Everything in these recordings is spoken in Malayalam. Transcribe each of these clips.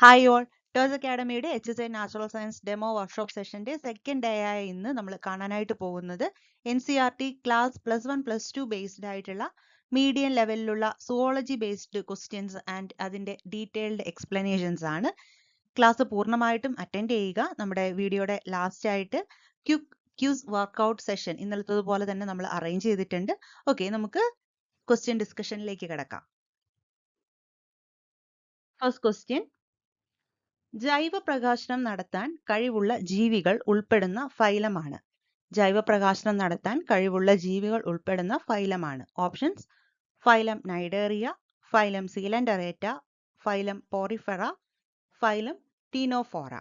ഹായ് ഓൾ ടേഴ്സ് അക്കാഡമിയുടെ HSI natural science demo workshop സെഷന്റെ സെക്കൻഡ് ഡേ ആയ ഇന്ന് നമ്മൾ കാണാനായിട്ട് പോകുന്നത് NCERT ക്ലാസ് +1 +2 ബേസ്ഡ് ആയിട്ടുള്ള മീഡിയം ലെവലിലുള്ള സുവോളജി ബേസ്ഡ് ക്വസ്റ്റ്യൻസ് ആൻഡ് അതിന്റെ ഡീറ്റെയിൽഡ് എക്സ്പ്ലനേഷൻസ് ആണ്. ക്ലാസ് പൂർണ്ണമായിട്ടും അറ്റൻഡ് ചെയ്യുക. നമ്മുടെ വീഡിയോയുടെ ലാസ്റ്റ് ആയിട്ട് ക്യൂസ് വർക്ക്ഔട്ട് സെഷൻ ഇന്നലത്തതുപോലെ തന്നെ നമ്മൾ അറേഞ്ച് ചെയ്തിട്ടുണ്ട്. ഓക്കെ, നമുക്ക് ക്വസ്റ്റ്യൻ ഡിസ്കഷനിലേക്ക് കിടക്കാം. ഫസ്റ്റ് ക്വസ്റ്റ്യൻ, ജൈവ പ്രകാശനം നടത്താൻ കഴിവുള്ള ജീവികൾ ഉൾപ്പെടുന്ന ഫൈലമാണ്. ജൈവ പ്രകാശനം നടത്താൻ കഴിവുള്ള ജീവികൾ ഉൾപ്പെടുന്ന ഫൈലമാണ്. Options: phylum Cnidaria, phylum Coelenterata, phylum Porifera, phylum Ctenophora.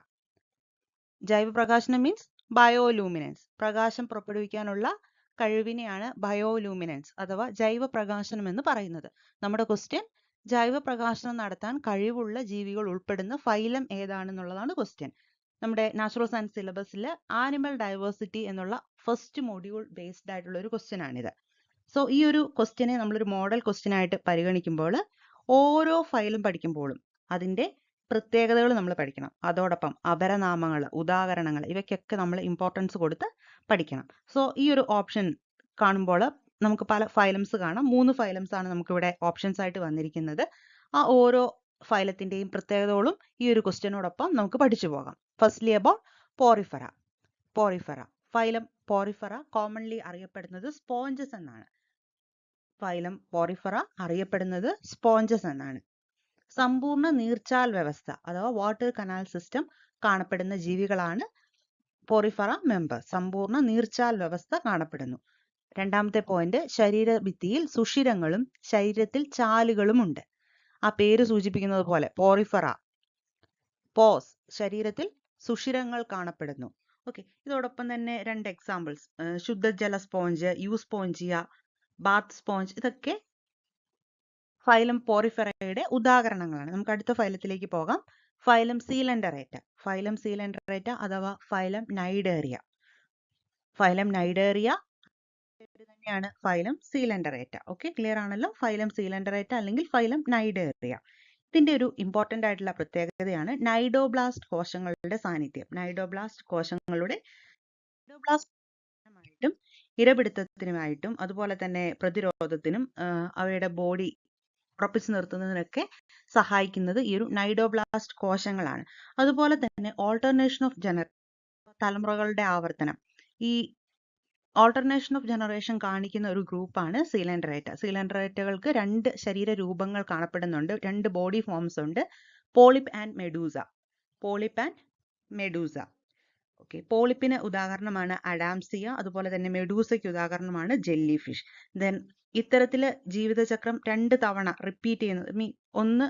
ജൈവ പ്രകാശനം മീൻസ് ബയോലൂമിനൻസ്. പ്രകാശം പുറപ്പെടുവിക്കാനുള്ള കഴിവിനെയാണ് ബയോലൂമിനൻസ് അഥവാ ജൈവ പ്രകാശനം എന്ന് പറയുന്നത്. നമ്മുടെ ക്വസ്റ്റ്യൻ, ജൈവ പ്രകാശനം നടത്താൻ കഴിവുള്ള ജീവികൾ ഉൾപ്പെടുന്ന ഫൈലം ഏതാണെന്നുള്ളതാണ് ക്വസ്റ്റ്യൻ. നമ്മുടെ നാച്ചുറൽ സയൻസ് സിലബസിൽ ആനിമൽ ഡൈവേഴ്സിറ്റി എന്നുള്ള ഫസ്റ്റ് മൊഡ്യൂൾ ബേസ്ഡ് ആയിട്ടുള്ള ഒരു ക്വസ്റ്റ്യൻ ആണിത്. സോ ഈ ഒരു ക്വസ്റ്റ്യനെ നമ്മളൊരു മോഡൽ ക്വസ്റ്റ്യൻ ആയിട്ട് പരിഗണിക്കുമ്പോൾ ഓരോ ഫൈലും പഠിക്കുമ്പോഴും അതിന്റെ പ്രത്യേകതകൾ നമ്മൾ പഠിക്കണം. അതോടൊപ്പം അപരനാമങ്ങൾ, ഉദാഹരണങ്ങൾ ഇവയ്ക്കൊക്കെ നമ്മൾ ഇമ്പോർട്ടൻസ് കൊടുത്ത് പഠിക്കണം. സോ ഈ ഒരു ഓപ്ഷൻ കാണുമ്പോൾ നമുക്ക് പല ഫൈലംസ് കാണാം. 3 ഫൈലംസ് ആണ് നമുക്കിവിടെ ഓപ്ഷൻസ് ആയിട്ട് വന്നിരിക്കുന്നത്. ആ ഓരോ ഫൈലത്തിന്റെയും പ്രത്യേകതകളും ഈ ഒരു ക്വസ്റ്റ്യനോടൊപ്പം നമുക്ക് പഠിച്ചു പോകാം. Firstly about Porifera. Porifera phylum Porifera commonly അറിയപ്പെടുന്നത് സ്പോഞ്ചസ് എന്നാണ്. ഫൈലം പോറിഫെറ അറിയപ്പെടുന്നത് സ്പോഞ്ചസ് എന്നാണ്. സമ്പൂർണ്ണ നീർച്ചാൽ വ്യവസ്ഥ അഥവാ വാട്ടർ കനാൽ സിസ്റ്റം കാണപ്പെടുന്ന ജീവികളാണ് പോറിഫെറ മെമ്പർ. സമ്പൂർണ്ണ നീർച്ചാൽ വ്യവസ്ഥ കാണപ്പെടുന്നു. രണ്ടാമത്തെ പോയിന്റ്, ശരീരഭിത്തിയിൽ സുഷിരങ്ങളും ശരീരത്തിൽ ചാലുകളും ഉണ്ട്. ആ പേര് സൂചിപ്പിക്കുന്നത് പോലെ പോറിഫെറ, പോസ്, ശരീരത്തിൽ സുഷിരങ്ങൾ കാണപ്പെടുന്നു. ഓക്കെ, ഇതോടൊപ്പം തന്നെ 2 എക്സാമ്പിൾസ്, ശുദ്ധജല സ്പോഞ്ച്, യൂസ്പോഞ്ചിയ, ബാത്ത് സ്പോഞ്ച്, ഇതൊക്കെ ഫൈലം പോറിഫെറയുടെ ഉദാഹരണങ്ങളാണ്. നമുക്ക് അടുത്ത ഫൈലത്തിലേക്ക് പോകാം. Phylum Coelenterata. ഫൈലം സീലൻഡറേറ്റ അഥവാ ഫൈലം നൈഡേറിയ. ഫൈലം നൈഡേറിയ തന്നെയാണ് ഫൈലം സീലൻഡറേറ്റ. ഓക്കെ, ക്ലിയർ ആണല്ലോ? ഫൈലം സീലൻഡറേറ്റ അല്ലെങ്കിൽ ഫൈലം നൈഡേറിയ. ഇതിന്റെ ഒരു ഇമ്പോർട്ടന്റ് ആയിട്ടുള്ള പ്രത്യേകതയാണ് നൈഡോബ്ലാസ്റ്റ് കോശങ്ങളുടെ സാന്നിധ്യം. നൈഡോബ്ലാസ്റ്റ് കോശങ്ങളുടെ ും ഇരപിടുത്തത്തിനുമായിട്ടും അതുപോലെ തന്നെ പ്രതിരോധത്തിനും അവയുടെ ബോഡി ഉറപ്പിച്ചു നിർത്തുന്നതിനൊക്കെ സഹായിക്കുന്നത് ഈ ഒരു നൈഡോബ്ലാസ്റ്റ് കോശങ്ങളാണ്. അതുപോലെ തന്നെ ഓൾട്ടർനേഷൻ ഓഫ് തലമുറകളുടെ ആവർത്തനം, ഈ ഓൾട്ടർനേഷൻ ഓഫ് ജനറേഷൻ കാണിക്കുന്ന ഒരു ഗ്രൂപ്പാണ് സീലൻഡറേറ്റ. സീലൻഡറേറ്റകൾക്ക് 2 ശരീര രൂപങ്ങൾ കാണപ്പെടുന്നുണ്ട്, 2 ബോഡി ഫോംസ് ഉണ്ട്, polyp and medusa. Polyp and medusa. Okay, പോളിപ്പിന് ഉദാഹരണമാണ് അഡാംസിയ, അതുപോലെ തന്നെ മെഡൂസയ്ക്ക് ഉദാഹരണമാണ് ജെല്ലി ഫിഷ്. ദെൻ ഇത്തരത്തില് ജീവിതചക്രം 2 തവണ റിപ്പീറ്റ് ചെയ്യുന്നത്, ഒന്ന്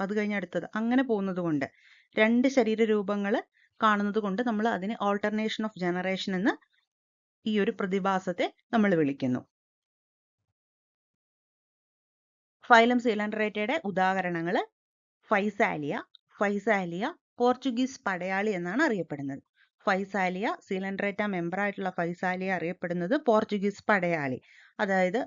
അത് കഴിഞ്ഞ് അടുത്തത് അങ്ങനെ പോകുന്നത് കൊണ്ട് 2 ശരീര രൂപങ്ങൾ കാണുന്നത് കൊണ്ട് നമ്മൾ അതിനെ ഓൾട്ടർനേഷൻ ഓഫ് ജനറേഷൻ എന്ന് ഈ ഒരു പ്രതിഭാസത്തെ നമ്മൾ വിളിക്കുന്നു. ഫൈലം സീലൻഡറേറ്റയുടെ ഉദാഹരണങ്ങൾ ഫൈസാലിയ. ഫൈസാലിയ പോർച്ചുഗീസ് പടയാളി എന്നാണ് അറിയപ്പെടുന്നത്. ഫൈസാലിയ, സീലൻഡറേറ്റ മെമ്പർ ആയിട്ടുള്ള ഫൈസാലിയ അറിയപ്പെടുന്നത് പോർച്ചുഗീസ് പടയാളി. അതായത്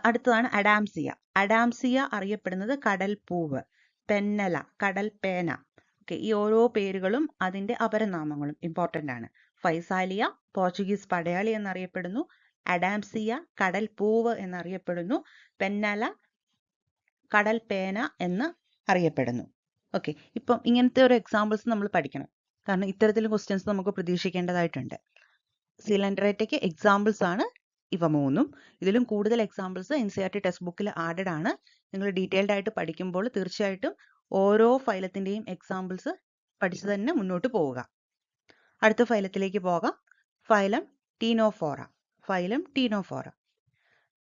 അടുത്തതാണ് അഡാംസിയ. അഡാംസിയ അറിയപ്പെടുന്നത് കടൽ പൂവ്, പെന്നല, കടൽ പേന. ഓക്കെ, ഈ ഓരോ പേരുകളും അതിന്റെ അപരനാമങ്ങളും ഇമ്പോർട്ടന്റ് ആണ്. ഫൈസാലിയ പോർച്ചുഗീസ് പടയാളി എന്നറിയപ്പെടുന്നു, അഡാംസിയ കടൽ പൂവ് എന്നറിയപ്പെടുന്നു, പെന്നല കടൽ പേന എന്ന് അറിയപ്പെടുന്നു. ഓക്കെ, ഇപ്പം ഇങ്ങനത്തെ ഒരു എക്സാമ്പിൾസ് നമ്മൾ പഠിക്കണം, കാരണം ഇത്തരത്തിലുള്ള ക്വസ്റ്റ്യൻസ് നമുക്ക് പ്രതീക്ഷിക്കേണ്ടതായിട്ടുണ്ട്. സീലൻഡറേറ്റയ്ക്ക് എക്സാമ്പിൾസ് ആണ് ഇവ 3. ഇതിലും കൂടുതൽ എക്സാമ്പിൾസ് NCERT ടെക്സ്റ്റ് ബുക്കിൽ ആഡഡ് ആണ്. നിങ്ങൾ ഡീറ്റെയിൽഡ് ആയിട്ട് പഠിക്കുമ്പോൾ തീർച്ചയായിട്ടും ഓരോ ഫൈലത്തിന്റെയും എക്സാമ്പിൾസ് പഠിച്ചു തന്നെ മുന്നോട്ട് പോവുക. അടുത്ത ഫൈലത്തിലേക്ക് പോകാം. Phylum Ctenophora. ഫൈലം ടീനോഫോറ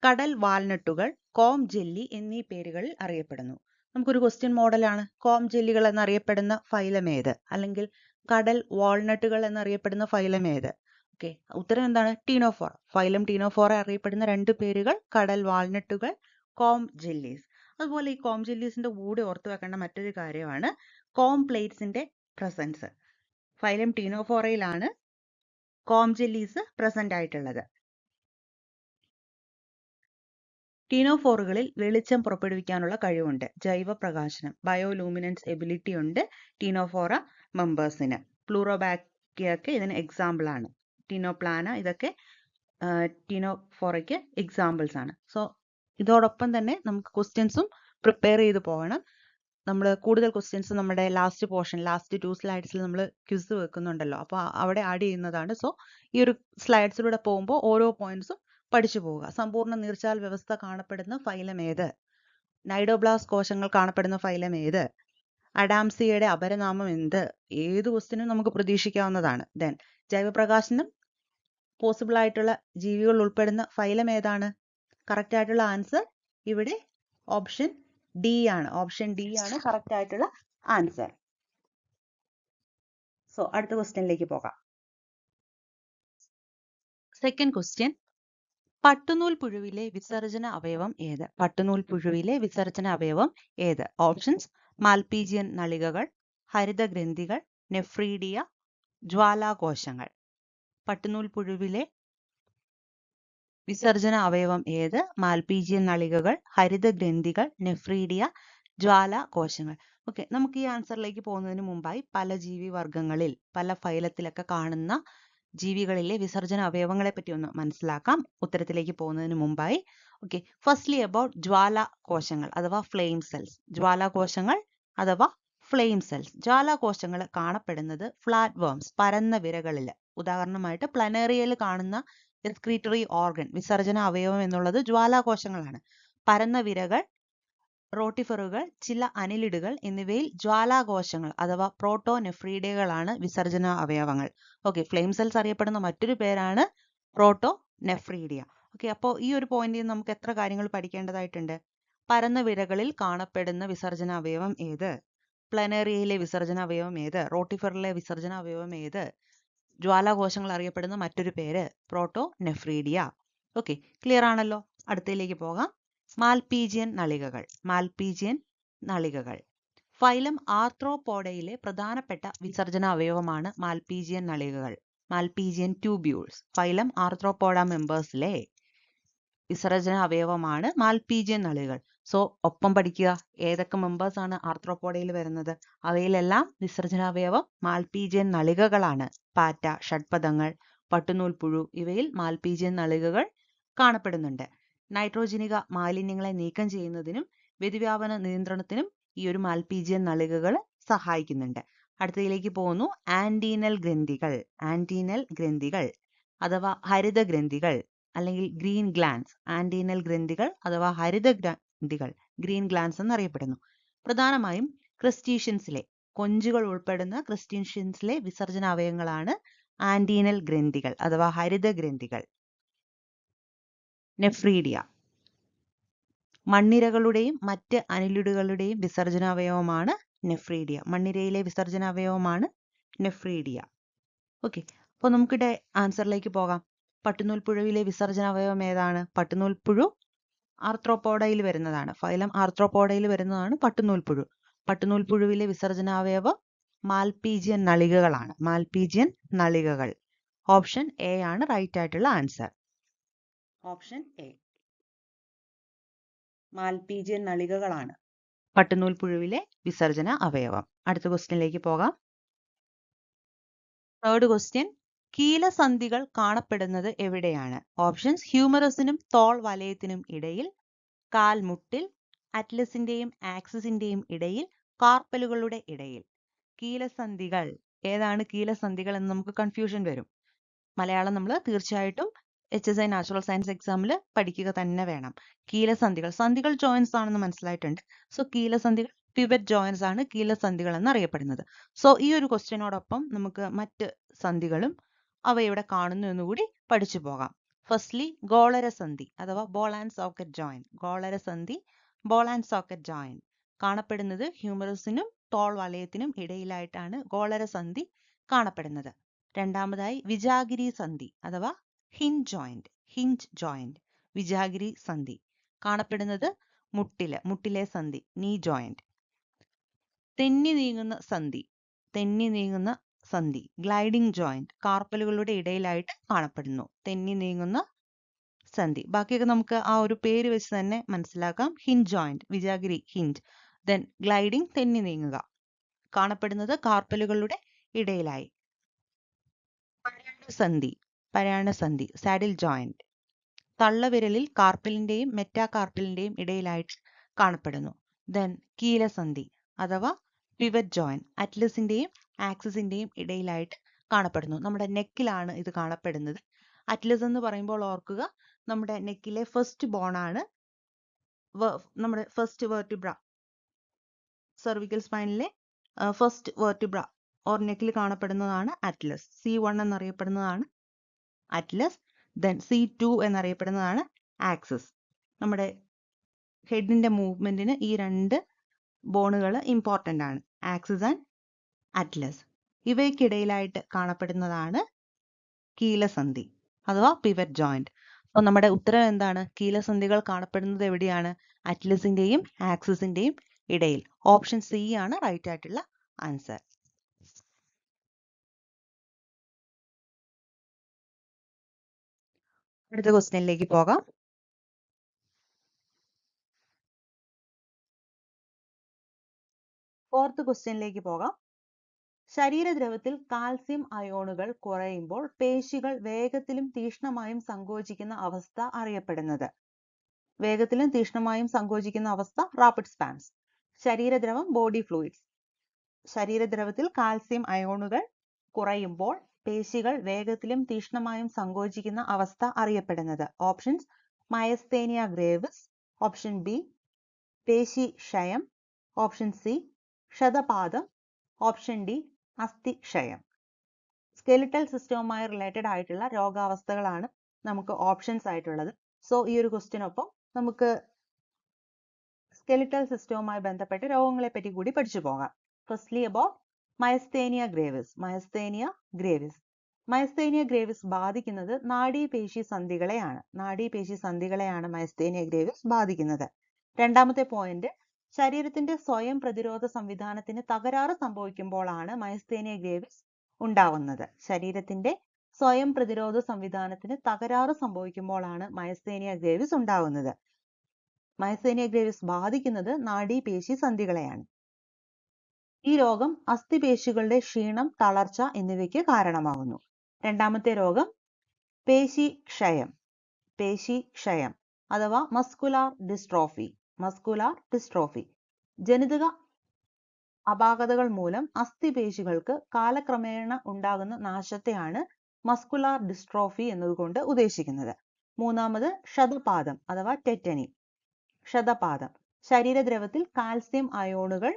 കടൽ വാൽനട്ടുകൾ, കോം ജെല്ലി എന്നീ പേരുകളിൽ അറിയപ്പെടുന്നു. നമുക്കൊരു ക്വസ്റ്റ്യൻ മോഡലാണ്. കോം ജെല്ലികൾ എന്നറിയപ്പെടുന്ന ഫൈലം ഏത്, അല്ലെങ്കിൽ കടൽ വാൾനട്ടുകൾ എന്നറിയപ്പെടുന്ന ഫൈലം ഏത്? ഓക്കെ, ഉത്തരം എന്താണ്? ടീനോഫോറ. ഫൈലം ടീനോഫോറ അറിയപ്പെടുന്ന 2 പേരുകൾ കടൽ വാൾനട്ടുകൾ, കോം ജെല്ലീസ്. അതുപോലെ ഈ കോം ജെല്ലീസിന്റെ കൂടെ ഓർത്തു വെക്കേണ്ട മറ്റൊരു കാര്യമാണ് കോം പ്ലേറ്റ്സിന്റെ പ്രസൻസ്. ഫൈലം ടീനോഫോറയിലാണ് കോം ജെല്ലീസ് പ്രസന്റ് ആയിട്ടുള്ളത്. ടീനോഫോറുകളിൽ വെളിച്ചം പുറപ്പെടുവിക്കാനുള്ള കഴിവുണ്ട്. ജൈവ പ്രകാശനം, ബയോലൂമിനൻസ് എബിലിറ്റി ഉണ്ട് ടീനോഫോറ മെമ്പേഴ്സിന്. പ്ലൂറോബാക്ടീരിയക്ക് ഇതിന് എക്സാമ്പിൾ ആണ്. ടീനോപ്ലാന ഇതൊക്കെ ടീനോഫോറയ്ക്ക് എക്സാമ്പിൾസ് ആണ്. സോ ഇതോടൊപ്പം തന്നെ നമുക്ക് ക്വസ്റ്റ്യൻസും പ്രിപ്പയർ ചെയ്ത് പോകണം. നമ്മൾ കൂടുതൽ ക്വസ്റ്റ്യൻസ് നമ്മുടെ ലാസ്റ്റ് പോർഷൻ, ലാസ്റ്റ് 2 സ്ലൈഡ്സിൽ നമ്മൾ ക്വിസ് വെക്കുന്നുണ്ടല്ലോ, അപ്പോൾ അവിടെ ആഡ് ചെയ്യുന്നതാണ്. സോ ഈ ഒരു സ്ലൈഡ്സിലൂടെ പോകുമ്പോൾ ഓരോ പോയിന്റ്സും പഠിച്ചു പോവുക. സമ്പൂർണ്ണ നീർച്ചാൽ വ്യവസ്ഥ കാണപ്പെടുന്ന ഫൈലം ഏത്? നൈഡോബ്ലാസ്റ്റ് കോശങ്ങൾ കാണപ്പെടുന്ന ഫൈലം ഏത്? അഡാംസിയയുടെ അപരനാമം എന്ത്? ഏത് ക്വസ്റ്റ്യനും നമുക്ക് പ്രതീക്ഷിക്കാവുന്നതാണ്. ദെൻ ജൈവപ്രകാശനം പോസിബിൾ ആയിട്ടുള്ള ജീവികൾ ഉൾപ്പെടുന്ന ഫൈലം ഏതാണ്? കറക്റ്റ് ആയിട്ടുള്ള ആൻസർ ഇവിടെ ഓപ്ഷൻ ഡി ആണ്. ഓപ്ഷൻ ഡി ആണ് കറക്റ്റ് ആയിട്ടുള്ള ആൻസർ. സോ അടുത്ത ക്വസ്റ്റ്യനിലേക്ക് പോകാം. സെക്കൻഡ് ക്വസ്റ്റ്യൻ, പട്ടുനൂൽ പുഴുവിലെ വിസർജന അവയവം ഏത്? പട്ടുനൂൽ പുഴുവിലെ വിസർജന അവയവം ഏത്? ഓപ്ഷൻസ്: മാൽപീജിയൻ നളികകൾ, ഹരിതഗ്രന്ഥികൾ, നെഫ്രീഡിയ, ജ്വാലാകോശങ്ങൾ. പട്ടുനൂൽ പുഴുവിലെ വിസർജന അവയവം ഏത്? മാൽപീജിയൻ നളികകൾ, ഹരിതഗ്രന്ഥികൾ, നെഫ്രീഡിയ, ജ്വാലാകോശങ്ങൾ. ഓക്കെ, നമുക്ക് ഈ ആൻസറിലേക്ക് പോകുന്നതിന് മുമ്പായി പല ജീവിവർഗങ്ങളിൽ, പല ഫൈലത്തിലൊക്കെ കാണുന്ന ജീവികളിലെ വിസർജന അവയവങ്ങളെ പറ്റി ഒന്ന് മനസ്സിലാക്കാം ഉത്തരത്തിലേക്ക് പോകുന്നതിന് മുമ്പായി. ഓക്കെ, ഫസ്റ്റ്ലി അബൌട്ട് ജ്വാലാകോശങ്ങൾ അഥവാ ഫ്ലെയിം സെൽസ്. ജ്വാലാകോശങ്ങൾ അഥവാ ഫ്ലെയിം സെൽസ്. ജ്വാലാകോശങ്ങൾ കാണപ്പെടുന്നത് ഫ്ലാറ്റ് വേംസ്, പരന്ന വിരകളിൽ. ഉദാഹരണമായിട്ട് പ്ലനേറിയയിൽ കാണുന്ന എക്സ്ക്രീറ്ററി ഓർഗൻ, വിസർജന അവയവം എന്നുള്ളത് ജ്വാലാകോശങ്ങളാണ്. പരന്ന വിരകൾ, റോട്ടിഫറുകൾ, ചില അനിലിഡുകൾ എന്നിവയിൽ ജ്വാലാകോശങ്ങൾ അഥവാ പ്രോട്ടോനെഫ്രീഡിയകളാണ് വിസർജന അവയവങ്ങൾ. ഓക്കെ, ഫ്ലെയിം സെൽസ് അറിയപ്പെടുന്ന മറ്റൊരു പേരാണ് പ്രോട്ടോനെഫ്രീഡിയ. ഓക്കെ, അപ്പോൾ ഈ ഒരു പോയിന്റിൽ നിന്ന് നമുക്ക് എത്ര കാര്യങ്ങൾ പഠിക്കേണ്ടതായിട്ടുണ്ട്? പരന്ന വിരകളിൽ കാണപ്പെടുന്ന വിസർജന അവയവം ഏത്? പ്ലനേറിയയിലെ വിസർജന അവയവം ഏത്? റോട്ടിഫറിലെ വിസർജന അവയവം ഏത്? ജ്വാലാകോശങ്ങൾ അറിയപ്പെടുന്ന മറ്റൊരു പേര് പ്രോട്ടോനെഫ്രീഡിയ. ഓക്കെ, ക്ലിയർ ആണല്ലോ. അടുത്തതിലേക്ക് പോകാം. മാൽപീജിയൻ നളികകൾ. മാൽപീജിയൻ നളികകൾ. ഫൈലം ആർത്രോപോഡയിലെ പ്രധാനപ്പെട്ട വിസർജന അവയവമാണ് മാൽപീജിയൻ നളികകൾ. Malpighian tubules. ഫൈലം ആർത്രോപോഡ മെമ്പേഴ്സിലെ വിസർജന അവയവമാണ് മാൽപീജിയൻ നളികകൾ. സോ ഒപ്പം പഠിക്കുക, ഏതൊക്കെ മെമ്പേഴ്സ് ആണ് ആർത്രോപോഡയിൽ വരുന്നത്? അവയിലെല്ലാം വിസർജനാവയവം മാൽപീജിയൻ നളികകളാണ്. പാറ്റ, ഷഡ്പദങ്ങൾ, പട്ടുനൂൽ പുഴു ഇവയിൽ മാൽപീജിയൻ നളികകൾ കാണപ്പെടുന്നുണ്ട്. നൈട്രോജനിക മാലിന്യങ്ങളെ നീക്കം ചെയ്യുന്നതിനും വ്യതിവ്യാപന നിയന്ത്രണത്തിനും ഈ ഒരു മാൽപീജിയൻ നളികകൾ സഹായിക്കുന്നുണ്ട്. അടുത്തതിലേക്ക് പോകുന്നു. ആന്റീനൽ ഗ്രന്ഥികൾ. ആന്റീനൽ ഗ്രന്ഥികൾ അഥവാ ഹരിത ഗ്രന്ഥികൾ അല്ലെങ്കിൽ ഗ്രീൻ ഗ്ലാൻസ്. ആന്റീനൽ ഗ്രന്ഥികൾ അഥവാ ഹരിത ഗ്രന്ഥികൾ, ഗ്രീൻ ഗ്ലാൻസ് എന്നറിയപ്പെടുന്നു. പ്രധാനമായും ക്രസ്റ്റീഷ്യൻസിലെ, കൊഞ്ചുകൾ ഉൾപ്പെടുന്ന ക്രസ്റ്റീഷ്യൻസിലെ വിസർജന അവയവങ്ങളാണ് ആന്റീനൽ ഗ്രന്ഥികൾ അഥവാ ഹരിത ഗ്രന്ഥികൾ. നെഫ്രീഡിയ. മണ്ണിരകളുടെയും മറ്റ് അനിലിഡുകളുടെയും വിസർജനാവയവമാണ് നെഫ്രീഡിയ. മണ്ണിരയിലെ വിസർജനാവയവമാണ് നെഫ്രീഡിയ. ഓക്കെ, അപ്പോൾ നമുക്കിടെ ആൻസറിലേക്ക് പോകാം. പട്ടുനൂൽ പുഴുവിലെ വിസർജനാവയവം ഏതാണ്? പട്ടുനൂൽ പുഴു ആർത്രോപോഡയിൽ വരുന്നതാണ്. ഫൈലം ആർത്രോപോഡയിൽ വരുന്നതാണ് പട്ടുനൂൽ പുഴു. പട്ടുനൂൽ പുഴുവിലെ വിസർജനാവയവം മാൽപീജിയൻ നളികകളാണ്. മാൽപീജിയൻ നളികകൾ. ഓപ്ഷൻ എ ആണ് റൈറ്റ് ആയിട്ടുള്ള ആൻസർ. ഓപ്ഷൻ എ, മാൽപീജിയൻ നളികകളാണ് പട്ടുനൂൽ പുഴുവിലെ വിസർജന അവയവം. അടുത്ത ക്വസ്റ്റ്യനിലേക്ക് പോകാം. തേർഡ് ക്വസ്റ്റ്യൻ, കീലസന്ധികൾ കാണപ്പെടുന്നത് എവിടെയാണ്? ഓപ്ഷൻസ്: ഹ്യൂമറസിനും തോൾ വലയത്തിനും ഇടയിൽ, കാൽമുട്ടിൽ, അറ്റ്ലസിന്റെയും ആക്സിസിന്റെയും ഇടയിൽ, കാർപ്പലുകളുടെ ഇടയിൽ. കീലസന്ധികൾ ഏതാണ്? കീലസന്ധികൾ എന്ന് നമുക്ക് കൺഫ്യൂഷൻ വരും. മലയാളം നമ്മൾ തീർച്ചയായിട്ടും HSI നാച്ചുറൽ സയൻസ് എക്സാമിൽ പഠിക്കുക തന്നെ വേണം. കീലസന്ധികൾ, സന്ധികൾ ജോയിൻസ് ആണെന്ന് മനസ്സിലായിട്ടുണ്ട്. സോ കീലസന്ധികൾ പിവറ്റ് ജോയിൻസ് ആണ് കീലസന്ധികൾ എന്നറിയപ്പെടുന്നത്. സോ ഈ ഒരു ക്വസ്റ്റ്യനോടൊപ്പം നമുക്ക് മറ്റ് സന്ധികളും അവ എവിടെ കാണുന്നു എന്നുകൂടി പഠിച്ചു പോകാം. ഫസ്റ്റ്ലി ഗോളരസന്ധി അഥവാ ബോൾ ആൻഡ് സോക്കറ്റ് ജോയിന്റ്. ഗോളരസന്ധി, ബോൾ ആൻഡ് സോക്കറ്റ് ജോയിന്റ് കാണപ്പെടുന്നത് ഹ്യൂമറസിനും തോൾ വലയത്തിനും ഇടയിലായിട്ടാണ് ഗോളരസന്ധി കാണപ്പെടുന്നത്. രണ്ടാമതായി വിജാഗിരി സന്ധി അഥവാ ഹിഞ്ച് ജോയിന്റ്. ഹിഞ്ച് ജോയിന്റ്, വിജാഗിരി സന്ധി കാണപ്പെടുന്നത് മുട്ടിലെ സന്ധി, നീ ജോയിന്റ്. തെന്നി നീങ്ങുന്ന സന്ധി, തെന്നി നീങ്ങുന്ന സന്ധി, ഗ്ലൈഡിംഗ് ജോയിന്റ് കാർപ്പലുകളുടെ ഇടയിലായിട്ട് കാണപ്പെടുന്നു. തെന്നി നീങ്ങുന്ന സന്ധി. ബാക്കിയൊക്കെ നമുക്ക് ആ ഒരു പേര് വെച്ച് തന്നെ മനസ്സിലാക്കാം. ഹിഞ്ച് ജോയിന്റ്, വിജാഗിരി ഹിഞ്ച്. ദെൻ ഗ്ലൈഡിംഗ്, തെന്നി നീങ്ങുക. കാണപ്പെടുന്നത് കാർപ്പലുകളുടെ ഇടയിലായി. പരാണസന്ധി, പരാണസന്ധി, സാഡിൽ ജോയിന്റ്. തള്ളവിരലിൽ കാർപ്പലിന്റെയും മെറ്റാകാർപ്പലിന്റെയും ഇടയിലായിട്ട് കാണപ്പെടുന്നു. ദെൻ കീലസന്ധി അഥവാ പിവറ്റ് ജോയിന്റ്, അറ്റ്ലസിന്റെയും ആക്സിസിന്റെയും ഇടയിലായിട്ട് കാണപ്പെടുന്നു. നമ്മുടെ നെക്കിലാണ് ഇത് കാണപ്പെടുന്നത്. അറ്റ്ലസ് എന്ന് പറയുമ്പോൾ ഓർക്കുക, നമ്മുടെ നെക്കിലെ ഫസ്റ്റ് ബോൺ ആണ്. നമ്മുടെ ഫസ്റ്റ് വെർട്ടിബ്ര, സെർവിക്കൽ സ്പൈനിലെ ഫസ്റ്റ് വെർട്ടിബ്ര ഓർ നെക്കിൽ കാണപ്പെടുന്നതാണ് അറ്റ്ലസ്. C1 എന്നറിയപ്പെടുന്നതാണ് അറ്റ്ലസ്. ദെൻ C2 എന്നറിയപ്പെടുന്നതാണ് ആക്സിസ്. നമ്മുടെ ഹെഡിന്റെ മൂവ്മെന്റിന് ഈ രണ്ട് ബോണുകൾ ഇമ്പോർട്ടന്റ് ആണ്, ആക്സിസ് ആൻഡ് അറ്റ്ലസ്. ഇവയ്ക്കിടയിലായിട്ട് കാണപ്പെടുന്നതാണ് കീലസന്ധി അഥവാ പിവറ്റ് ജോയിന്റ്. അപ്പോൾ നമ്മുടെ ഉത്തരം എന്താണ്? കീലസന്ധികൾ കാണപ്പെടുന്നത് എവിടെയാണ്? അറ്റ്ലസിന്റെയും ആക്സിസിന്റെയും ഇടയിൽ. ഓപ്ഷൻ സി ആണ് റൈറ്റ് ആയിട്ടുള്ള ആൻസർ. അടുത്ത ക്വസ്റ്റ്യനിലേക്ക് പോകാം. ഫോർത്ത് ക്വസ്റ്റ്യനിലേക്ക് പോകാം. ശരീരദ്രവത്തിൽ കാൽസ്യം അയോണുകൾ കുറയുമ്പോൾ പേശികൾ വേഗത്തിലും തീക്ഷ്ണമായും സങ്കോചിക്കുന്ന അവസ്ഥ അറിയപ്പെടുന്നത്. വേഗത്തിലും തീക്ഷ്ണമായും സങ്കോചിക്കുന്ന അവസ്ഥ റാപ്പിഡ് സ്പാൻസ്. ശരീരദ്രവം ബോഡി ഫ്ലൂയിഡ്സ്. ശരീരദ്രവത്തിൽ കാൽസ്യം അയോണുകൾ കുറയുമ്പോൾ പേശികൾ വേഗത്തിലും തീക്ഷ്ണമായും സങ്കോചിക്കുന്ന അവസ്ഥ അറിയപ്പെടുന്നത്. Options: myasthenia gravis, option B പേശി ക്ഷയം, ഓപ്ഷൻ സി ക്ഷതപാതം, ഓപ്ഷൻ ഡി അസ്ഥിക്ഷയം. സ്കെലിറ്റൽ സിസ്റ്റവുമായി റിലേറ്റഡ് ആയിട്ടുള്ള രോഗാവസ്ഥകളാണ് നമുക്ക് ഓപ്ഷൻസ് ആയിട്ടുള്ളത്. സോ ഈ ഒരു ക്വസ്റ്റ്യനൊപ്പം നമുക്ക് സ്കെലിറ്റൽ സിസ്റ്റവുമായി ബന്ധപ്പെട്ട രോഗങ്ങളെ പറ്റി കൂടി പഠിച്ചു പോകാം. Firstly about myasthenia gravis. Myasthenia gravis. Myasthenia gravis ബാധിക്കുന്നത് നാഡീപേശി സന്ധികളെയാണ്. നാഡീപേശി സന്ധികളെയാണ് മയസ്തേനിയ ഗ്രേവിസ് ബാധിക്കുന്നത്. രണ്ടാമത്തെ പോയിന്റ്, ശരീരത്തിന്റെ സ്വയം പ്രതിരോധ സംവിധാനത്തിന് തകരാറ് സംഭവിക്കുമ്പോഴാണ് മയസ്തേനിയ ഗ്രേവിസ് ഉണ്ടാവുന്നത്. ശരീരത്തിന്റെ സ്വയം പ്രതിരോധ സംവിധാനത്തിന് തകരാറ് സംഭവിക്കുമ്പോഴാണ് മയസ്തേനിയ ഗ്രേവിസ് ഉണ്ടാവുന്നത്. മയസ്തേനിയ ഗ്രേവിസ് ബാധിക്കുന്നത് നാഡീപേശി സന്ധികളെയാണ്. ഈ രോഗം അസ്ഥിപേശികളുടെ ക്ഷീണം, തളർച്ച എന്നിവയ്ക്ക് കാരണമാകുന്നു. രണ്ടാമത്തെ രോഗം പേശിക്ഷയം. പേശിക്ഷയം അഥവാ മസ്കുലാർ ഡിസ്ട്രോഫി. Muscular dystrophy. ജനിതക അപാകതകൾ മൂലം അസ്ഥിപേശികൾക്ക് കാലക്രമേണ ഉണ്ടാകുന്ന നാശത്തെയാണ് മസ്കുലാർ ഡിസ്ട്രോഫി എന്നതുകൊണ്ട് ഉദ്ദേശിക്കുന്നത്. മൂന്നാമത് ക്ഷതപാതം അഥവാ ടെറ്റനി. ക്ഷതപാതം. ശരീരദ്രവത്തിൽ കാൽസ്യം അയോണുകൾ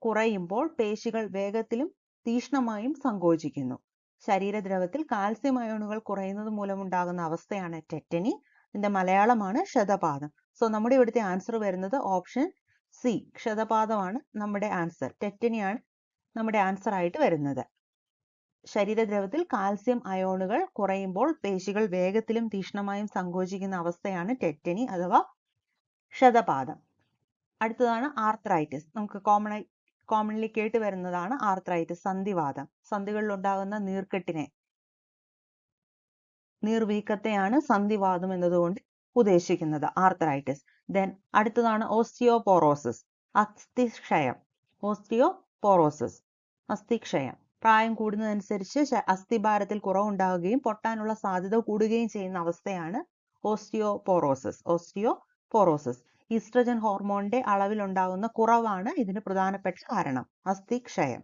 കുറയുമ്പോൾ പേശികൾ വേഗത്തിലും തീക്ഷ്ണമായും സങ്കോചിക്കുന്നു. ശരീരദ്രവത്തിൽ കാൽസ്യം അയോണുകൾ കുറയുന്നത് മൂലമുണ്ടാകുന്ന അവസ്ഥയാണ് ടെറ്റനി. ഇതിന്റെ മലയാളമാണ് ക്ഷതപാതം. സോ നമ്മുടെ ഇവിടുത്തെ ആൻസർ വരുന്നത് ഓപ്ഷൻ സി, ക്ഷതപാതമാണ് നമ്മുടെ ആൻസർ. ടെറ്റനിയാണ് നമ്മുടെ ആൻസർ ആയിട്ട് വരുന്നത്. ശരീരദ്രവത്തിൽ കാൽസ്യം അയോണുകൾ കുറയുമ്പോൾ പേശികൾ വേഗത്തിലും തീക്ഷ്ണമായും സങ്കോചിക്കുന്ന അവസ്ഥയാണ് ടെറ്റനി അഥവാ ക്ഷതപാതം. അടുത്തതാണ് ആർത്രൈറ്റിസ്. നമുക്ക് കോമൺലി കേട്ട് വരുന്നതാണ് ആർത്രൈറ്റിസ്, സന്ധിവാതം. സന്ധികളിൽ ഉണ്ടാകുന്ന നീർവീക്കത്തെയാണ് സന്ധിവാതം എന്നതുകൊണ്ട് ഉദ്ദേശിക്കുന്നത്, ആർത്രൈറ്റിസ്. ദെൻ അടുത്തതാണ് ഓസ്റ്റിയോപോറോസിസ്, അസ്ഥിക്ഷയം. ഓസ്റ്റിയോപോറോസിസ്, അസ്ഥിക്ഷയം. പ്രായം കൂടുന്നതനുസരിച്ച് അസ്ഥിഭാരത്തിൽ കുറവുണ്ടാവുകയും പൊട്ടാനുള്ള സാധ്യത കൂടുകയും ചെയ്യുന്ന അവസ്ഥയാണ് ഓസ്റ്റിയോപോറോസിസ്. ഓസ്റ്റിയോപോറോസിസ്. ഈസ്ട്രജൻ ഹോർമോണിന്റെ അളവിൽ ഉണ്ടാകുന്ന കുറവാണ് ഇതിന് പ്രധാനപ്പെട്ട കാരണം. അസ്ഥിക്ഷയം,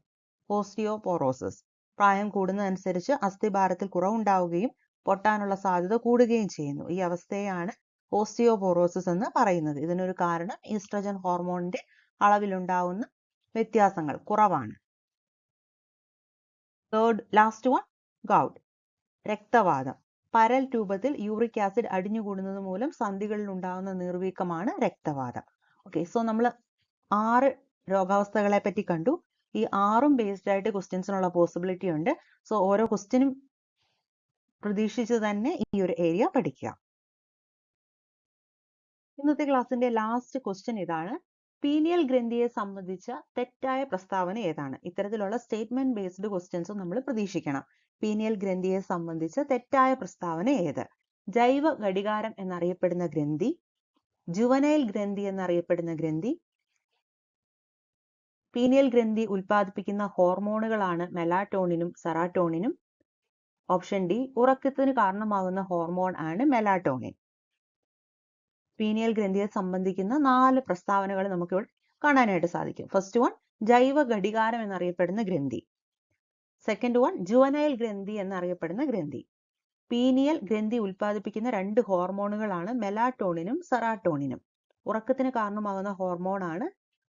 ഓസ്റ്റിയോപോറോസിസ്. പ്രായം കൂടുന്നതനുസരിച്ച് അസ്ഥിഭാരത്തിൽ കുറവുണ്ടാവുകയും പൊട്ടാനുള്ള സാധ്യത കൂടുകയും ചെയ്യുന്നു. ഈ അവസ്ഥയാണ് ഓസ്റ്റിയോപോറോസിസ് എന്ന് പറയുന്നത്. ഇതിനൊരു കാരണം ഈസ്ട്രജൻ ഹോർമോണിന്റെ അളവിലുണ്ടാവുന്ന വ്യത്യാസങ്ങൾ, കുറവാണ്. തേർഡ് ലാസ്റ്റ് വൺ, ഗൗട്ട്, രക്തവാതം. പരൽ രൂപത്തിൽ യൂറിക് ആസിഡ് അടിഞ്ഞുകൂടുന്നത് മൂലം സന്ധികളിൽ ഉണ്ടാകുന്ന നീർവീക്കമാണ് രക്തവാതം. ഓക്കെ, സോ നമ്മൾ 6 രോഗാവസ്ഥകളെ പറ്റി കണ്ടു. ഈ 6ഉം ബേസ്ഡ് ആയിട്ട് ക്വസ്റ്റ്യൻസിനുള്ള പോസിബിലിറ്റി ഉണ്ട്. സോ ഓരോ ക്വസ്റ്റ്യനും പ്രതീക്ഷിച്ച് തന്നെ ഈ ഒരു ഏരിയ പഠിക്കുക. ഇന്നത്തെ ക്ലാസ്സിന്റെ ലാസ്റ്റ് ക്വസ്റ്റ്യൻ ഇതാണ്. പീനിയൽ ഗ്രന്ഥിയെ സംബന്ധിച്ച തെറ്റായ പ്രസ്താവന ഏതാണ്? ഇത്തരത്തിലുള്ള സ്റ്റേറ്റ്മെന്റ് ബേസ്ഡ് ക്വസ്റ്റ്യൻസും നമ്മൾ പ്രതീക്ഷിക്കണം. പീനിയൽ ഗ്രന്ഥിയെ സംബന്ധിച്ച തെറ്റായ പ്രസ്താവന ഏത്? ജൈവ ഘടികാരം എന്നറിയപ്പെടുന്ന ഗ്രന്ഥി, ജുവനൈൽ ഗ്രന്ഥി എന്നറിയപ്പെടുന്ന ഗ്രന്ഥി. പീനിയൽ ഗ്രന്ഥി ഉൽപ്പാദിപ്പിക്കുന്ന ഹോർമോണുകളാണ് മെലാറ്റോണിനും സെറാറ്റോണിനും. ഓപ്ഷൻ ഡി, ഉറക്കത്തിന് കാരണമാകുന്ന ഹോർമോൺ ആണ് മെലാറ്റോണിൻ. പീനിയൽ ഗ്രന്ഥിയെ സംബന്ധിക്കുന്ന 4 പ്രസ്താവനകൾ നമുക്കിവിടെ കാണാനായിട്ട് സാധിക്കും. ഫസ്റ്റ് വൺ, ജൈവ ഘടികാരം എന്നറിയപ്പെടുന്ന ഗ്രന്ഥി. സെക്കൻഡ് വൺ, ജുവനൈൽ ഗ്രന്ഥി എന്നറിയപ്പെടുന്ന ഗ്രന്ഥി. പീനിയൽ ഗ്രന്ഥി ഉൽപ്പാദിപ്പിക്കുന്ന 2 ഹോർമോണുകളാണ് മെലാറ്റോണിനും സെറാറ്റോണിനും. ഉറക്കത്തിന് കാരണമാകുന്ന ഹോർമോൺ ആണ്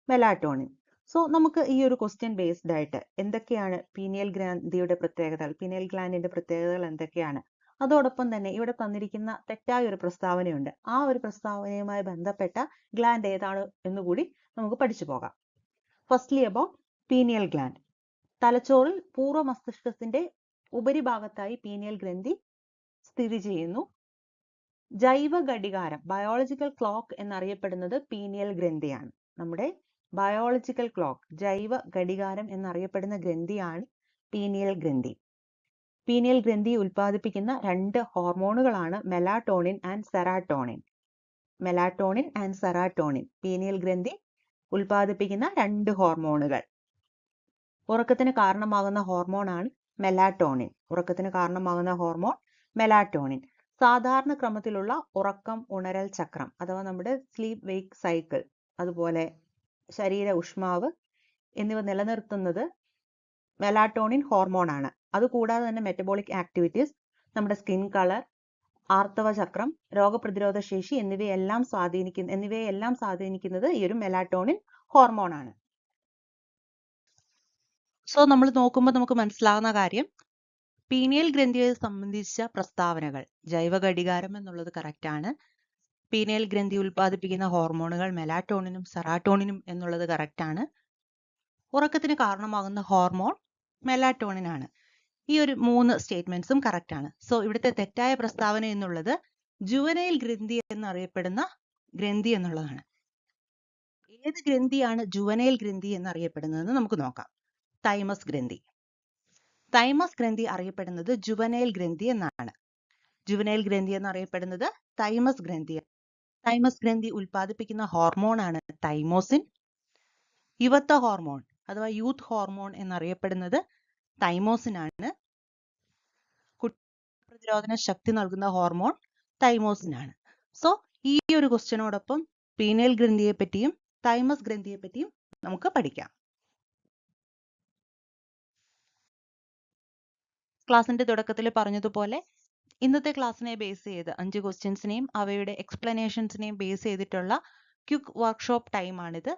മെലാറ്റോണിൻ. സോ നമുക്ക് ഈ ഒരു ക്വസ്റ്റ്യൻ ബേസ്ഡ് ആയിട്ട് എന്തൊക്കെയാണ് പീനിയൽ ഗ്രന്ഥിയുടെ പ്രത്യേകതകൾ, പീനിയൽ ഗ്ലാൻഡിന്റെ പ്രത്യേകതകൾ എന്തൊക്കെയാണ്, അതോടൊപ്പം തന്നെ ഇവിടെ തന്നിരിക്കുന്ന തെറ്റായ ഒരു പ്രസ്താവനയുണ്ട്, ആ ഒരു പ്രസ്താവനയുമായി ബന്ധപ്പെട്ട ഗ്ലാൻഡ് ഏതാണ് എന്നുകൂടി നമുക്ക് പഠിച്ചു പോകാം. Firstly about pineal gland. തലച്ചോറിൽ പൂർവ്വ മസ്തിഷ്കത്തിന്റെ ഉപരിഭാഗത്തായി പീനിയൽ ഗ്രന്ഥി സ്ഥിതി ചെയ്യുന്നു. ജൈവ ഘടികാരം, ബയോളജിക്കൽ ക്ലോക്ക് എന്നറിയപ്പെടുന്നത് പീനിയൽ ഗ്രന്ഥിയാണ്. നമ്മുടെ ബയോളജിക്കൽ ക്ലോക്ക്, ജൈവ ഘടികാരം എന്നറിയപ്പെടുന്ന ഗ്രന്ഥിയാണ് പീനിയൽ ഗ്രന്ഥി. പീനിയൽ ഗ്രന്ഥി ഉൽപ്പാദിപ്പിക്കുന്ന 2 ഹോർമോണുകളാണ് melatonin and serotonin. Melatonin and serotonin, pineal ഗ്രന്ഥി ഉൽപ്പാദിപ്പിക്കുന്ന 2 ഹോർമോണുകൾ. ഉറക്കത്തിന് കാരണമാകുന്ന ഹോർമോൺ ആണ് മെലാറ്റോണിൻ. ഉറക്കത്തിന് കാരണമാകുന്ന ഹോർമോൺ മെലാറ്റോണിൻ. സാധാരണ ക്രമത്തിലുള്ള ഉറക്കം ഉണരൽ ചക്രം അഥവാ നമ്മുടെ സ്ലീപ്പ് വെയ്ക്ക് സൈക്കിൾ, അതുപോലെ ശരീര ഊഷ്മാവ് എന്നിവ നിലനിർത്തുന്നത് മെലാറ്റോണിൻ ഹോർമോൺ ആണ്. അതുകൂടാതെ തന്നെ മെറ്റബോളിക് ആക്ടിവിറ്റീസ്, നമ്മുടെ സ്കിൻ കളർ, ആർത്തവ ചക്രം, രോഗപ്രതിരോധ ശേഷി എന്നിവയെല്ലാം സ്വാധീനിക്കുന്നത് ഈ ഒരു മെലാറ്റോണിൻ ഹോർമോൺ ആണ്. സോ നമ്മൾ നോക്കുമ്പോൾ നമുക്ക് മനസ്സിലാകുന്ന കാര്യം, പീനിയൽ ഗ്രന്ഥിയെ സംബന്ധിച്ച പ്രസ്താവനകൾ, ജൈവ ഘടികാരം എന്നുള്ളത് കറക്റ്റ് ആണ്. പീനിയൽ ഗ്രന്ഥി ഉൽപ്പാദിപ്പിക്കുന്ന ഹോർമോണുകൾ മെലാറ്റോണിനും സെറാറ്റോണിനും എന്നുള്ളത് കറക്റ്റ് ആണ്. ഉറക്കത്തിന് കാരണമാകുന്ന ഹോർമോൺ മെലാറ്റോണിൻ ആണ്. ഈ ഒരു 3 സ്റ്റേറ്റ്മെന്റ്സും കറക്റ്റ് ആണ്. സോ ഇവിടുത്തെ തെറ്റായ പ്രസ്താവന എന്നുള്ളത് ജുവനൈൽ ഗ്രന്ഥി എന്നറിയപ്പെടുന്ന ഗ്രന്ഥി എന്നുള്ളതാണ്. ഏത് ഗ്രന്ഥിയാണ് ജുവനൈൽ ഗ്രന്ഥി എന്നറിയപ്പെടുന്നതെന്ന് നമുക്ക് നോക്കാം. തൈമസ് ഗ്രന്ഥി. തൈമസ് ഗ്രന്ഥി അറിയപ്പെടുന്നത് ജുവനൈൽ ഗ്രന്ഥി എന്നാണ്. ജുവനൈൽ ഗ്രന്ഥി എന്നറിയപ്പെടുന്നത് തൈമസ് ഗ്രന്ഥിയാണ്. തൈമസ് ഗ്രന്ഥി ഉൽപ്പാദിപ്പിക്കുന്ന ഹോർമോൺ ആണ് തൈമോസിൻ. യുവത്വ ഹോർമോൺ അഥവാ യൂത്ത് ഹോർമോൺ എന്നറിയപ്പെടുന്നത് തൈമോസിൻ ആണ്. പ്രതിരോധന ശക്തി നൽകുന്ന ഹോർമോൺ തൈമോസിൻ ആണ്. സോ ഈ ഒരു ക്വസ്റ്റ്യനോടൊപ്പം പീനിയൽ ഗ്രന്ഥിയെ പറ്റിയും തൈമസ് ഗ്രന്ഥിയെ പറ്റിയും നമുക്ക് പഠിക്കാം. ക്ലാസിന്റെ തുടക്കത്തിൽ പറഞ്ഞതുപോലെ ഇന്നത്തെ ക്ലാസ്സിനെ ബേസ് ചെയ്ത് 5 ക്വസ്റ്റ്യൻസിനെയും അവയുടെ എക്സ്പ്ലനേഷൻസിനെയും ബേസ് ചെയ്തിട്ടുള്ള ക്വിക്ക് വർക്ക്ഷോപ്പ് ടൈമാണിത്.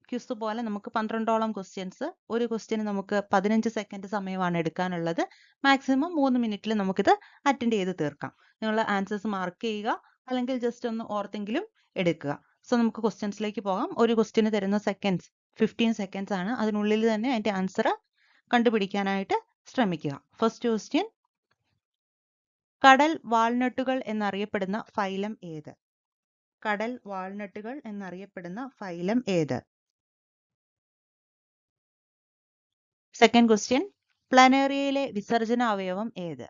ക്വിസ് പോലെ നമുക്ക് 12ഓളം ക്വസ്റ്റ്യൻസ്, ഒരു ക്വസ്റ്റ്യന് നമുക്ക് 15 സെക്കൻഡ് സമയമാണ് എടുക്കാനുള്ളത്. മാക്സിമം 3 മിനിറ്റിൽ നമുക്കിത് അറ്റൻഡ് ചെയ്ത് തീർക്കാം. നിങ്ങൾ ആൻസേഴ്സ് മാർക്ക് ചെയ്യുക, അല്ലെങ്കിൽ ജസ്റ്റ് ഒന്ന് ഓർത്തെങ്കിലും എടുക്കുക. സോ നമുക്ക് ക്വസ്റ്റ്യൻസിലേക്ക് പോകാം. ഒരു ക്വസ്റ്റ്യന് തരുന്ന സെക്കൻഡ്സ് 15 സെക്കൻഡ്സ് ആണ്. അതിനുള്ളിൽ തന്നെ അതിന്റെ ആൻസർ കണ്ടുപിടിക്കാനായിട്ട് ശ്രമിക്കുക. ഫസ്റ്റ് ക്വസ്റ്റ്യൻ, കടൽ വാൾനട്ടുകൾ എന്നറിയപ്പെടുന്ന ഫൈലം ഏത്? കടൽ വാൾനട്ടുകൾ എന്നറിയപ്പെടുന്ന ഫൈലം ഏത്? സെക്കൻഡ് ക്വസ്റ്റ്യൻ, പ്ലനേറിയയിലെ വിസർജന അവയവം ഏത്?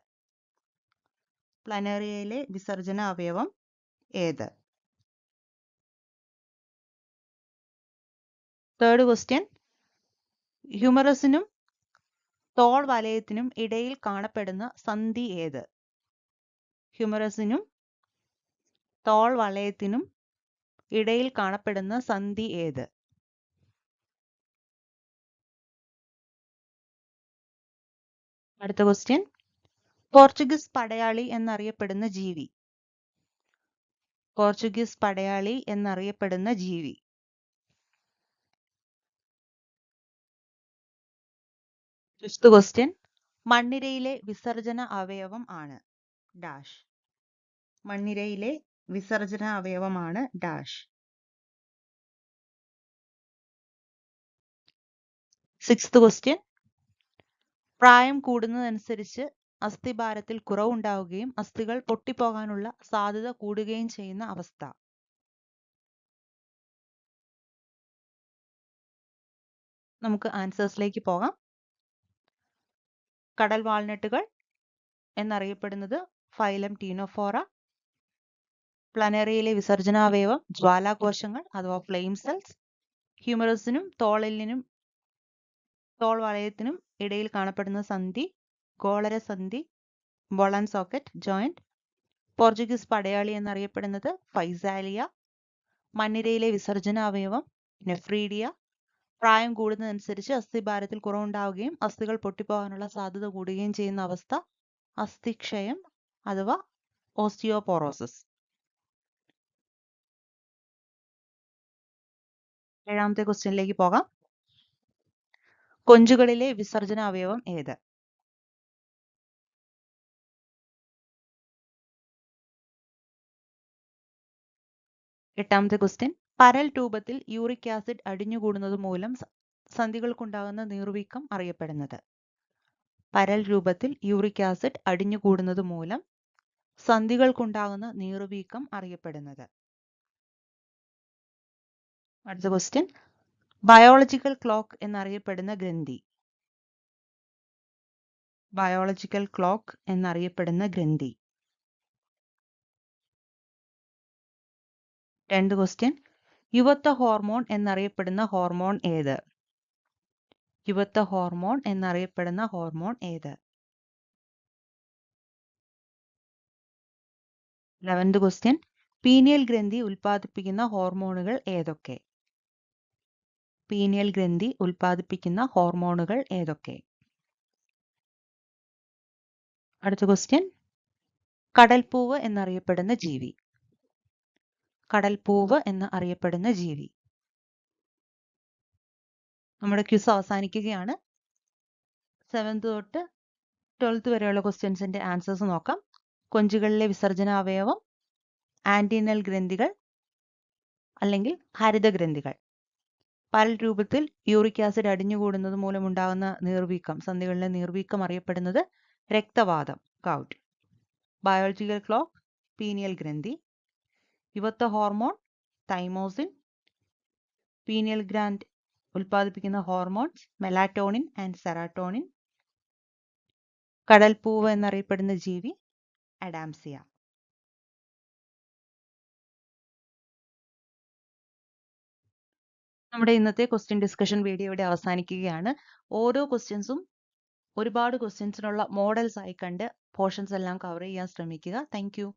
പ്ലനേറിയയിലെ വിസർജന അവയവം ഏത്? തേർഡ് ക്വസ്റ്റ്യൻ, ഹ്യൂമറസിനും തോൾ വലയത്തിനും ഇടയിൽ കാണപ്പെടുന്ന സന്ധി ഏത്? ഹ്യൂമറസിനും തോൾ വലയത്തിനും ഇടയിൽ കാണപ്പെടുന്ന സന്ധി ഏത്? അടുത്ത ക്വസ്റ്റ്യൻ, പോർച്ചുഗീസ് പടയാളി എന്നറിയപ്പെടുന്ന ജീവി. പോർച്ചുഗീസ് പടയാളി എന്നറിയപ്പെടുന്ന ജീവി. ഫിഫ്ത് ക്വസ്റ്റ്യൻ, മണ്ണിരയിലെ വിസർജന അവയവം ആണ് ഡാഷ്. മണ്ണിരയിലെ വിസർജന അവയവമാണ് ഡാഷ്. സിക്സ്ത് ക്വസ്റ്റ്യൻ, പ്രായം കൂടുന്നതനുസരിച്ച് അസ്ഥിഭാരത്തിൽ കുറവുണ്ടാവുകയും അസ്ഥികൾ പൊട്ടിപ്പോകാനുള്ള സാധ്യത കൂടുകയും ചെയ്യുന്ന അവസ്ഥ. നമുക്ക് ആൻസേഴ്സിലേക്ക് പോകാം. കടൽ വാൾനട്ടുകൾ എന്നറിയപ്പെടുന്നത് ഫൈലം ടീനോഫോറ. പ്ലനറിയിലെ വിസർജനാവയവം ജ്വാലാകോശങ്ങൾ അഥവാ ഫ്ലെയിം സെൽസ്. ഹ്യൂമറസിനും തോളെല്ലിനും തോൾ വളയത്തിനും ഇടയിൽ കാണപ്പെടുന്ന സന്ധി ഗോളരസന്ധി, ബോളൻ സോക്കറ്റ് ജോയിന്റ്. പോർച്ചുഗീസ് പടയാളി എന്നറിയപ്പെടുന്നത് ഫൈസാലിയ. മണ്ണിരയിലെ വിസർജനാവയവം നെഫ്രീഡിയ. പ്രായം കൂടുന്നതനുസരിച്ച് അസ്ഥിഭാരത്തിൽ കുറവുണ്ടാവുകയും അസ്ഥികൾ പൊട്ടിപ്പോകാനുള്ള സാധ്യത കൂടുകയും ചെയ്യുന്ന അവസ്ഥ അസ്ഥിക്ഷയം അഥവാ ഓസ്റ്റിയോപോറോസിസ്. ഏഴാമത്തെ ക്വസ്റ്റ്യനിലേക്ക് പോകാം. കൊഞ്ചുകളിലെ വിസർജനാവയവം ഏത്? എട്ടാമത്തെ ക്വസ്റ്റ്യൻ. പരൽ രൂപത്തിൽ യൂറിക് ആസിഡ് അടിഞ്ഞുകൂടുന്നത് മൂലം സന്ധികൾക്കുണ്ടാകുന്ന നീർവീക്കം അറിയപ്പെടുന്നത്. പരൽ രൂപത്തിൽ യൂറിക് ആസിഡ് അടിഞ്ഞുകൂടുന്നത് മൂലം സന്ധികൾക്കുണ്ടാകുന്ന നീർവീക്കം അറിയപ്പെടുന്നത്. അടുത്ത ക്വസ്റ്റ്യൻ. ബയോളജിക്കൽ ക്ലോക്ക് എന്നറിയപ്പെടുന്ന ഗ്രന്ഥി. ബയോളജിക്കൽ ക്ലോക്ക് എന്നറിയപ്പെടുന്ന ഗ്രന്ഥി. രണ്ട് ക്വസ്റ്റ്യൻ. യുവത്വ ഹോർമോൺ എന്നറിയപ്പെടുന്ന ഹോർമോൺ ഏത്? യുവത്വ ഹോർമോൺ എന്നറിയപ്പെടുന്ന ഹോർമോൺ ഏത്? 11th question. പീനിയൽ ഗ്രന്ഥി ഉൽപ്പാദിപ്പിക്കുന്ന ഹോർമോണുകൾ ഏതൊക്കെ? പീനിയൽ ഗ്രന്ഥി ഉൽപ്പാദിപ്പിക്കുന്ന ഹോർമോണുകൾ ഏതൊക്കെ? അടുത്ത ക്വസ്റ്റ്യൻ. കടൽപ്പൂവ് എന്നറിയപ്പെടുന്ന ജീവി. കടൽപ്പൂവ് എന്ന് അറിയപ്പെടുന്ന ജീവി. നമ്മുടെ ക്വിസ് അവസാനിക്കുകയാണ്. 7th തൊട്ട് 12th വരെയുള്ള ക്വസ്റ്റ്യൻസിന്റെ ആൻസേഴ്സ് നോക്കാം. കൊഞ്ചുകളിലെ വിസർജനാവയവം ആന്റിനൽ ഗ്രന്ഥികൾ അല്ലെങ്കിൽ ഹരിതഗ്രന്ഥികൾ. പരൽ രൂപത്തിൽ യൂറിക് ആസിഡ് അടിഞ്ഞുകൂടുന്നത് മൂലമുണ്ടാകുന്ന നീർവീക്കം, സന്ധികളിലെ നീർവീക്കം അറിയപ്പെടുന്നത് രക്തവാതം ഗൗട്ട്. ബയോളജിക്കൽ ക്ലോക്ക് പീനിയൽ ഗ്രന്ഥി. യുവത്വ ഹോർമോൺ തൈമോസിൻ. പീനിയൽ ഗ്ലാൻഡ് ഉൽപ്പാദിപ്പിക്കുന്ന ഹോർമോൺസ് മെലാറ്റോണിൻ ആൻഡ് സെറാട്ടോണിൻ. കടൽപ്പൂവ് എന്നറിയപ്പെടുന്ന ജീവി അഡാംസിയ. നമ്മുടെ ഇന്നത്തെ ക്വസ്റ്റ്യൻ ഡിസ്കഷൻ വീഡിയോ ഇവിടെ അവസാനിക്കുകയാണ്. ഓരോ ക്വസ്റ്റ്യൻസും ഒരുപാട് ക്വസ്റ്റ്യൻസിനുള്ള മോഡൽസ് ആയി കണ്ട് പോർഷൻസ് എല്ലാം കവർ ചെയ്യാൻ ശ്രമിക്കുക. Thank you.